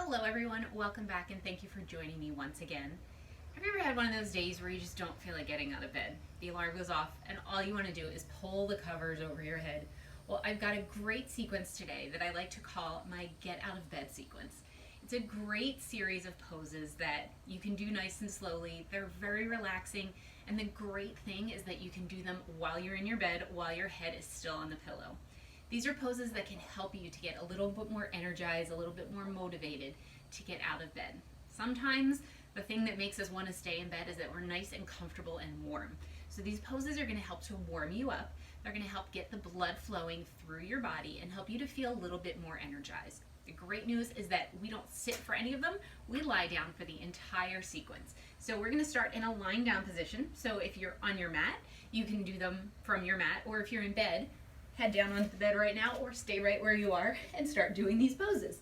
Hello everyone, welcome back and thank you for joining me once again. Have you ever had one of those days where you just don't feel like getting out of bed? The alarm goes off and all you want to do is pull the covers over your head. Well, I've got a great sequence today that I like to call my get out of bed sequence. It's a great series of poses that you can do nice and slowly. They're very relaxing, and the great thing is that you can do them while you're in your bed, while your head is still on the pillow. These are poses that can help you to get a little bit more energized, a little bit more motivated to get out of bed. Sometimes the thing that makes us want to stay in bed is that we're nice and comfortable and warm. So these poses are going to help to warm you up. They're going to help get the blood flowing through your body and help you to feel a little bit more energized. The great news is that we don't sit for any of them. We lie down for the entire sequence. So we're going to start in a lying down position. So if you're on your mat, you can do them from your mat, or if you're in bed, head down onto the bed right now or stay right where you are and start doing these poses.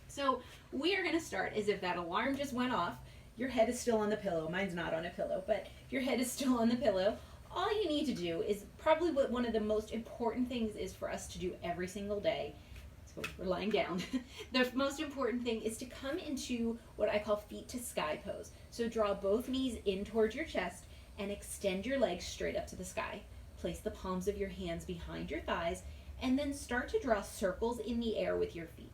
So we are going to start as if that alarm just went off. Your head is still on the pillow. Mine's not on a pillow, but if your head is still on the pillow, all you need to do is probably what one of the most important things is for us to do every single day. So we're lying down. The most important thing is to come into what I call feet to sky pose. So draw both knees in towards your chest and extend your legs straight up to the sky. Place the palms of your hands behind your thighs and then start to draw circles in the air with your feet.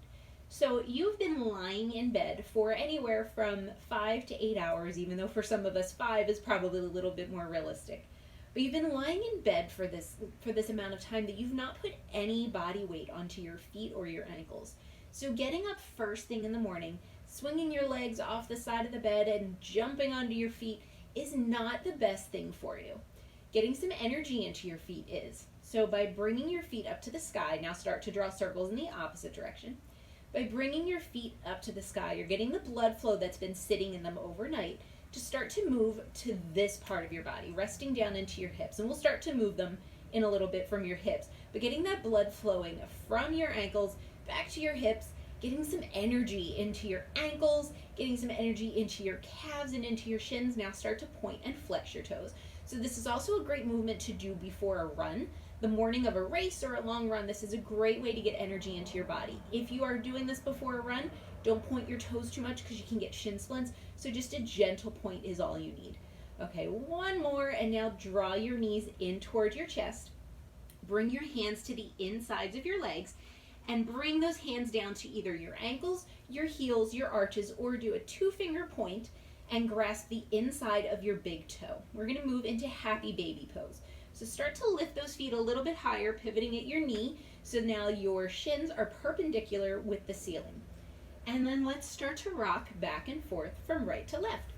So you've been lying in bed for anywhere from 5 to 8 hours, even though for some of us 5 is probably a little bit more realistic. But you've been lying in bed for this amount of time that you've not put any body weight onto your feet or your ankles. So getting up first thing in the morning, swinging your legs off the side of the bed and jumping onto your feet is not the best thing for you. Getting some energy into your feet is. So by bringing your feet up to the sky, now start to draw circles in the opposite direction. By bringing your feet up to the sky, you're getting the blood flow that's been sitting in them overnight to start to move to this part of your body, resting down into your hips. And we'll start to move them in a little bit from your hips. But getting that blood flowing from your ankles back to your hips, getting some energy into your ankles, getting some energy into your calves and into your shins. Now start to point and flex your toes. So this is also a great movement to do before a run. The morning of a race or a long run, this is a great way to get energy into your body. If you are doing this before a run, don't point your toes too much because you can get shin splints. So just a gentle point is all you need. Okay, one more, and now draw your knees in toward your chest. Bring your hands to the insides of your legs and bring those hands down to either your ankles, your heels, your arches, or do a 2-finger point and grasp the inside of your big toe. We're going to move into happy baby pose. So start to lift those feet a little bit higher, pivoting at your knee, so now your shins are perpendicular with the ceiling. And then let's start to rock back and forth from right to left.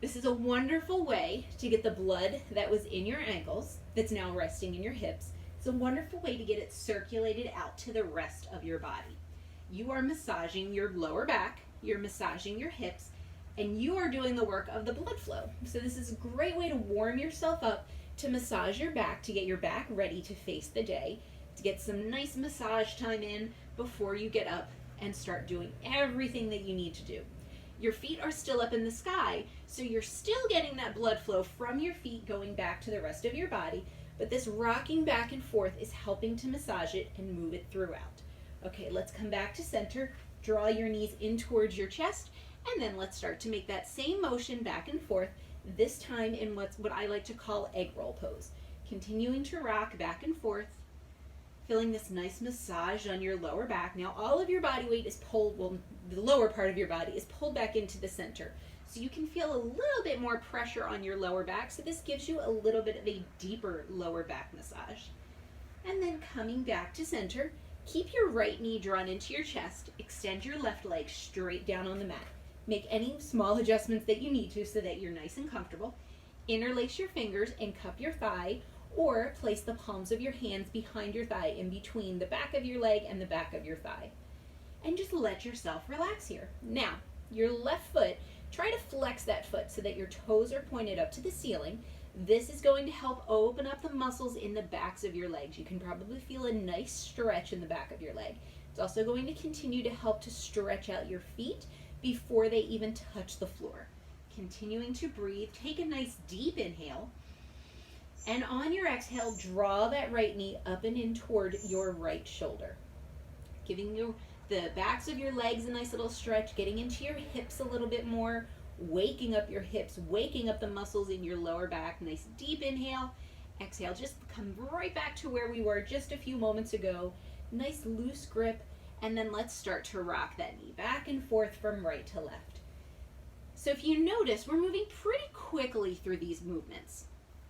This is a wonderful way to get the blood that was in your ankles, that's now resting in your hips. It's a wonderful way to get it circulated out to the rest of your body. You are massaging your lower back, you're massaging your hips, and you are doing the work of the blood flow. So this is a great way to warm yourself up, to massage your back, to get your back ready to face the day, to get some nice massage time in before you get up and start doing everything that you need to do. Your feet are still up in the sky, so you're still getting that blood flow from your feet going back to the rest of your body, but this rocking back and forth is helping to massage it and move it throughout. Okay, let's come back to center. Draw your knees in towards your chest, and then let's start to make that same motion back and forth, this time in what I like to call egg roll pose. Continuing to rock back and forth, feeling this nice massage on your lower back. Now all of your body weight is pulled, well, the lower part of your body is pulled back into the center. So you can feel a little bit more pressure on your lower back, so this gives you a little bit of a deeper lower back massage. And then coming back to center, keep your right knee drawn into your chest, extend your left leg straight down on the mat. Make any small adjustments that you need to so that you're nice and comfortable. Interlace your fingers and cup your thigh, or place the palms of your hands behind your thigh in between the back of your leg and the back of your thigh. And just let yourself relax here. Now, your left foot, try to flex that foot so that your toes are pointed up to the ceiling. This is going to help open up the muscles in the backs of your legs. You can probably feel a nice stretch in the back of your leg. It's also going to continue to help to stretch out your feet before they even touch the floor. Continuing to breathe, take a nice deep inhale, and on your exhale, draw that right knee up and in toward your right shoulder, giving you the backs of your legs a nice little stretch, getting into your hips a little bit more, waking up your hips, waking up the muscles in your lower back. Nice deep inhale. Exhale, just come right back to where we were just a few moments ago. Nice loose grip, and then let's start to rock that knee back and forth from right to left. So if you notice, we're moving pretty quickly through these movements.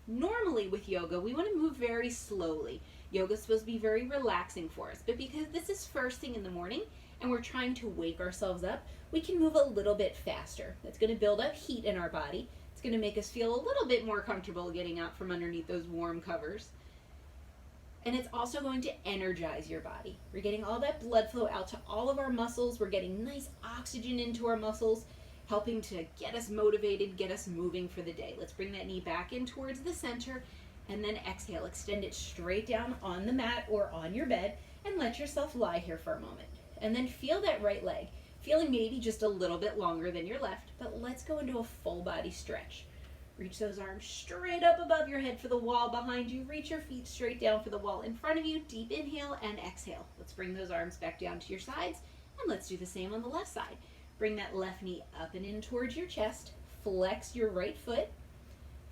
Normally with yoga, we want to move very slowly. Yoga is supposed to be very relaxing for us, but because this is first thing in the morning and we're trying to wake ourselves up, we can move a little bit faster. That's going to build up heat in our body. It's going to make us feel a little bit more comfortable getting out from underneath those warm covers. And it's also going to energize your body. We're getting all that blood flow out to all of our muscles. We're getting nice oxygen into our muscles, helping to get us motivated, get us moving for the day. Let's bring that knee back in towards the center, and then exhale. Extend it straight down on the mat or on your bed, and let yourself lie here for a moment. And then feel that right leg, feeling maybe just a little bit longer than your left, but let's go into a full body stretch. Reach those arms straight up above your head for the wall behind you. Reach your feet straight down for the wall in front of you. Deep inhale and exhale. Let's bring those arms back down to your sides, and let's do the same on the left side. Bring that left knee up and in towards your chest. Flex your right foot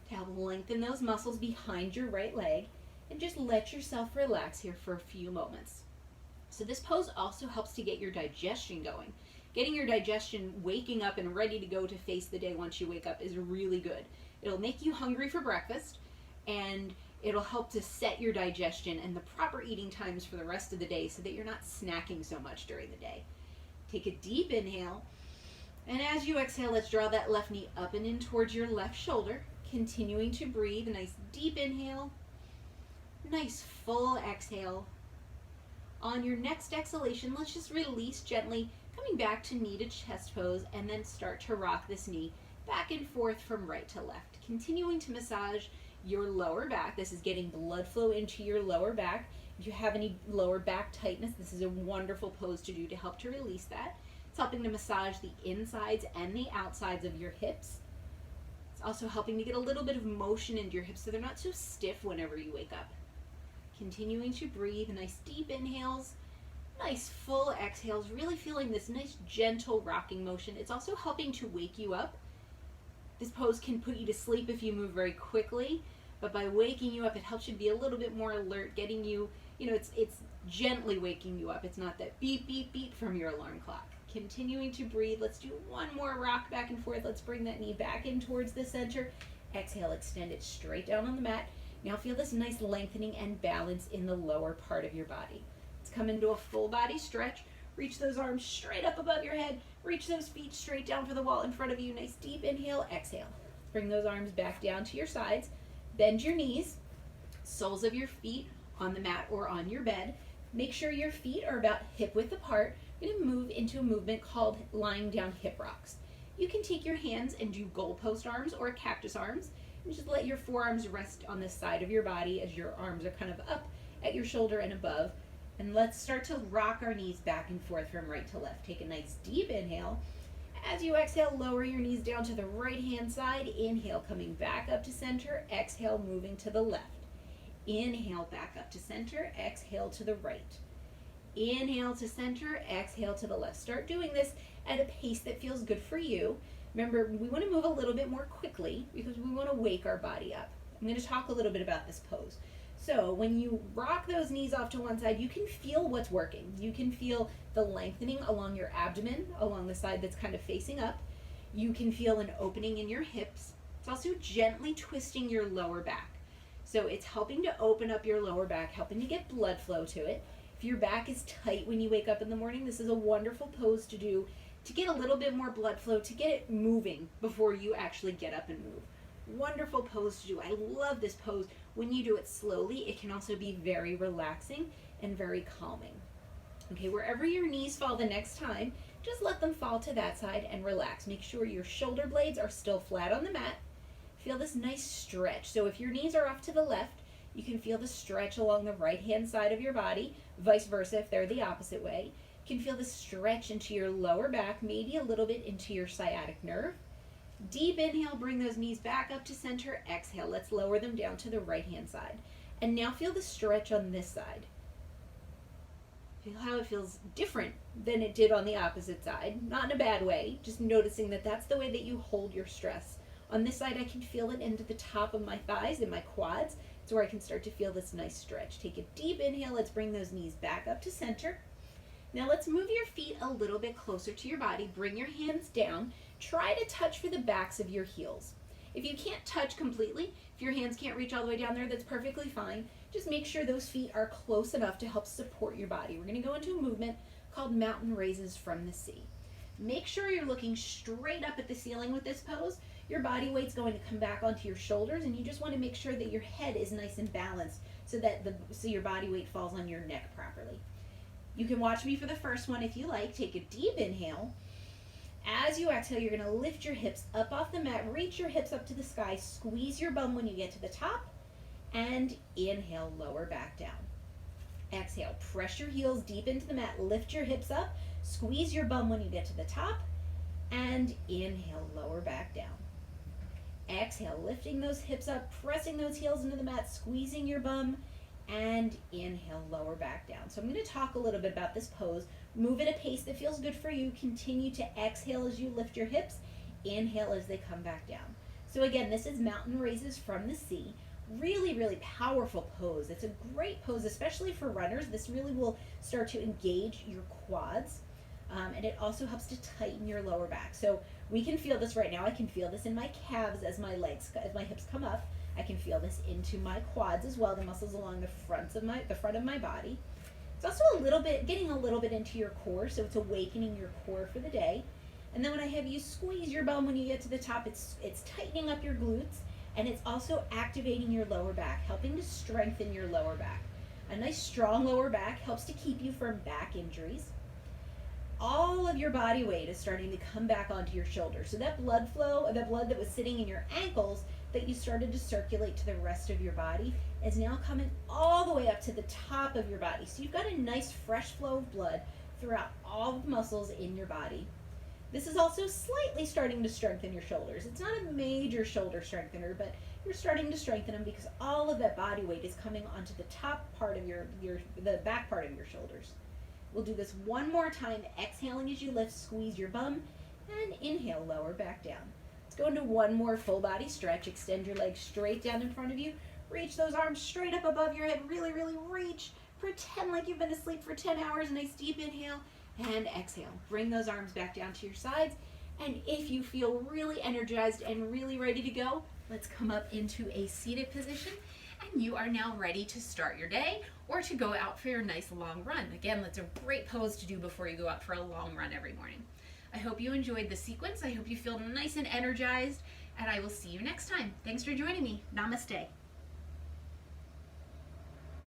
to help lengthen those muscles behind your right leg, and just let yourself relax here for a few moments. So this pose also helps to get your digestion going. Getting your digestion waking up and ready to go to face the day once you wake up is really good. It'll make you hungry for breakfast, and it'll help to set your digestion and the proper eating times for the rest of the day so that you're not snacking so much during the day. Take a deep inhale, and as you exhale, let's draw that left knee up and in towards your left shoulder, continuing to breathe. A nice deep inhale, nice full exhale. On your next exhalation, let's just release gently, coming back to knee to chest pose, and then start to rock this knee back and forth from right to left, continuing to massage your lower back. This is getting blood flow into your lower back. If you have any lower back tightness, this is a wonderful pose to do to help to release that. It's helping to massage the insides and the outsides of your hips. It's also helping to get a little bit of motion into your hips so they're not so stiff whenever you wake up. Continuing to breathe, nice deep inhales, nice full exhales, really feeling this nice gentle rocking motion. It's also helping to wake you up. This pose can put you to sleep if you move very quickly, but by waking you up, it helps you be a little bit more alert, getting you, it's gently waking you up. It's not that beep, beep, beep from your alarm clock. Continuing to breathe. Let's do one more rock back and forth. Let's bring that knee back in towards the center. Exhale, extend it straight down on the mat. Now feel this nice lengthening and balance in the lower part of your body. Let's come into a full body stretch. Reach those arms straight up above your head. Reach those feet straight down for the wall in front of you. Nice deep inhale, exhale. Bring those arms back down to your sides. Bend your knees, soles of your feet on the mat or on your bed. Make sure your feet are about hip width apart. We're going to move into a movement called lying down hip rocks. You can take your hands and do goalpost arms or cactus arms, and just let your forearms rest on the side of your body as your arms are kind of up at your shoulder and above. And let's start to rock our knees back and forth from right to left. Take a nice deep inhale. As you exhale, lower your knees down to the right hand side. Inhale, coming back up to center. Exhale, moving to the left. Inhale, back up to center. Exhale to the right. Inhale to center. Exhale to the left. Start doing this at a pace that feels good for you. Remember, we want to move a little bit more quickly because we want to wake our body up. I'm going to talk a little bit about this pose. So when you rock those knees off to one side, you can feel what's working. You can feel the lengthening along your abdomen, along the side that's kind of facing up. You can feel an opening in your hips. It's also gently twisting your lower back. So it's helping to open up your lower back, helping to get blood flow to it. If your back is tight when you wake up in the morning, this is a wonderful pose to do to get a little bit more blood flow, to get it moving before you actually get up and move. Wonderful pose to do. I love this pose. When you do it slowly, it can also be very relaxing and very calming. Okay, wherever your knees fall the next time, just let them fall to that side and relax. Make sure your shoulder blades are still flat on the mat. Feel this nice stretch. So if your knees are off to the left, you can feel the stretch along the right-hand side of your body, vice versa if they're the opposite way. You can feel the stretch into your lower back, maybe a little bit into your sciatic nerve. Deep inhale, bring those knees back up to center. Exhale, let's lower them down to the right-hand side. And now feel the stretch on this side. Feel how it feels different than it did on the opposite side. Not in a bad way, just noticing that that's the way that you hold your stress. On this side, I can feel it into the top of my thighs and my quads. It's where I can start to feel this nice stretch. Take a deep inhale. Let's bring those knees back up to center. Now let's move your feet a little bit closer to your body. Bring your hands down. Try to touch for the backs of your heels. If you can't touch completely, if your hands can't reach all the way down there, that's perfectly fine. Just make sure those feet are close enough to help support your body. We're going to go into a movement called mountain raises from the sea. Make sure you're looking straight up at the ceiling with this pose. Your body weight's going to come back onto your shoulders, and you just want to make sure that your head is nice and balanced so that your body weight falls on your neck properly. You can watch me for the first one if you like. Take a deep inhale. As you exhale, you're going to lift your hips up off the mat, reach your hips up to the sky, squeeze your bum when you get to the top, and inhale, lower back down. Exhale, press your heels deep into the mat, lift your hips up, squeeze your bum when you get to the top, and inhale, lower back down. Exhale, lifting those hips up, pressing those heels into the mat, squeezing your bum, and inhale, lower back down. So I'm going to talk a little bit about this pose. Move at a pace that feels good for you. Continue to exhale as you lift your hips. Inhale as they come back down. So again, this is mountain raises from the sea. Really, really powerful pose. It's a great pose, especially for runners. This really will start to engage your quads. And it also helps to tighten your lower back. So we can feel this right now. I can feel this in my calves as my hips come up. I can feel this into my quads as well, the muscles along the front of my body. It's also getting a little bit into your core, so it's awakening your core for the day. And then when I have you squeeze your bum when you get to the top, it's tightening up your glutes, and it's also activating your lower back, helping to strengthen your lower back. A nice strong lower back helps to keep you from back injuries. All of your body weight is starting to come back onto your shoulders. So that blood flow, that blood that was sitting in your ankles that you started to circulate to the rest of your body is now coming all the way up to the top of your body. So you've got a nice fresh flow of blood throughout all of the muscles in your body. This is also slightly starting to strengthen your shoulders. It's not a major shoulder strengthener, but you're starting to strengthen them because all of that body weight is coming onto the top part of the back part of your shoulders. We'll do this one more time, exhaling as you lift, squeeze your bum, and inhale, lower back down. Let's go into one more full body stretch. Extend your legs straight down in front of you. Reach those arms straight up above your head. Really, really reach. Pretend like you've been asleep for 10 hours. Nice deep inhale and exhale. Bring those arms back down to your sides. And if you feel really energized and really ready to go, let's come up into a seated position. And you are now ready to start your day or to go out for your nice long run. Again, that's a great pose to do before you go out for a long run every morning. I hope you enjoyed the sequence. I hope you feel nice and energized, and I will see you next time. Thanks for joining me. Namaste.